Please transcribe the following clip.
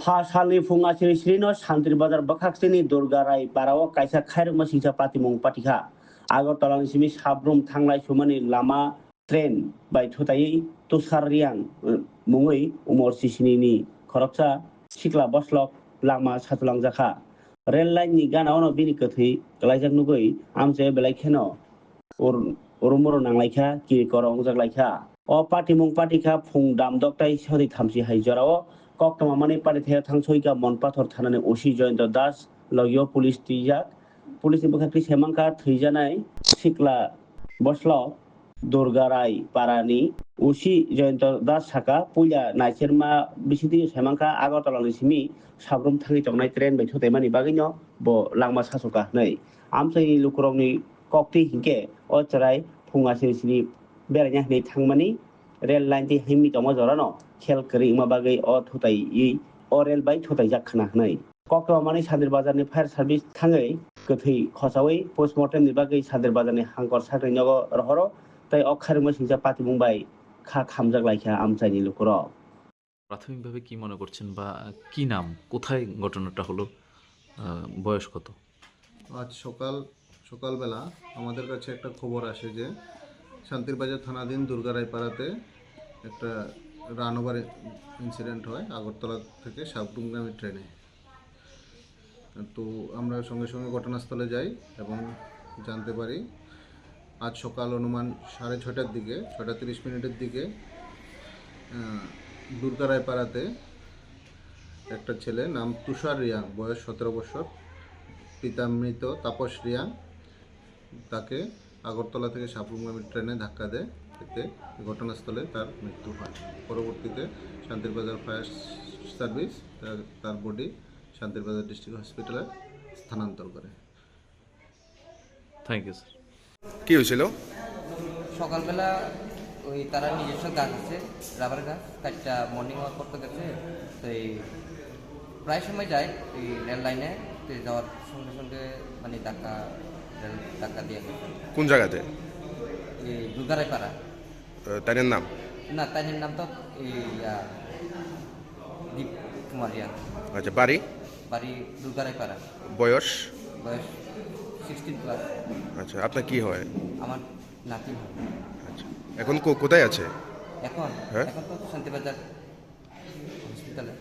Salni funga siri sirino Santir Bazar Bakaksini Durgarai Parao Kaisa Khairma Singsa Patimong Patika Agartala Simi Sabrum Tanglai Sumani Lama Train by Tutai Tusariang Mungui Umor Sisini Koroksa Sikla Boslok Lama Satulang Zaka Rail line ni Gana ono Binikati Galajak Nugui Amse Belakeno Urumuro Nanglaika Ki Korong Zaglaika O Patimong Patika Fung Dam Doctai Sodi Tamsi Haijorao Koktamamani Patithea Tangsoika Monpathor Thanani Osi Joyন্ত Das Logio Police Tijak Police Bukakri Semangka Thijanai Sikla Boslok Durgarai Parani Osi Joyন্ত Das Saka Puja Naisirma Bisiti Semangka Agartala Simi Sabrum Thangi Tongnai Train by Tutemani Bagino Bo Langma Sasoka Nei Amsai Lukurongni Kokti Hinke Ocharai Fungasiri Siri Beranya Nei Thangmani Rail line ti himi tomo jorano khel kri ma bagai o thutai I o rail bai thutai jak khana hnai kokto mani Sandir Bazar ni fire service thangai kthei khosawi postmortem ni bagai Sandir Bazar ni hangkor sakrai nogo rohoro tai okharma singja patimung bai kha khamjak laikha amchaini lukuro প্রাথমিকভাবে কি মনে করছেন বা কি নাম কোথায় ঘটনাটা হলো বয়স কত আজ সকালবেলা আমাদের কাছে একটা খবর আসে যে শান্তিরবাজার থানাধীন দুর্গারাইপাড়াতে একটা রানওভার ইনসিডেন্ট হয় আগরতলা থেকে সাবরুমগামী ট্রেনে। তো আমরা সঙ্গে সঙ্গে ঘটনাস্থলে যাই এবং জানতে পারি আজ সকাল অনুমান 6:30টার দিকে 6:30 দিকে দুর্গারাইপাড়াতে একটা ছেলে নাম তুষার রিয়াং বয়স 17 বছর পিতা মৃত তাপস রিয়াং তাকে আগরতলা থেকে সাবরুমগামী ট্রেনে ধাক্কা দেয় এতে ঘটনাস্থলে তার মৃত্যু হয়। পরবর্তীতে শান্তিরবাজার ফায়ার সার্ভিস তার বডি শান্তিরবাজার ডিস্ট্রিক্ট হসপিটালে স্থানান্তর করে। Thank you sir. কি হয়েছিল? সকালবেলা ওই তারা নিজস্ব গাছ আছে রাবার গাছ কাটটা মর্নিং ওয়াক করতে গেছে। তো এই প্রায় সময় যায় এই রেল লাইনে যাওয়ার সঙ্গে সঙ্গে মানে ধাক্কা দিয়ে গেছে। কোন জায়গাতে? এই দুর্গারাইপাড়া। তাইনের নাম? না তাইনের নাম তো এই দীপ কুমার রিয়াং। আচ্ছা, বাড়ি দুর্গারাইপাড়া। বয়স 16+। আচ্ছা, আপনার কি হয়? আমার নাতি। আচ্ছা, এখন কোথায় আছে? এখন হ্যাঁ, এখন তো শান্তিবাজার হসপিটালে।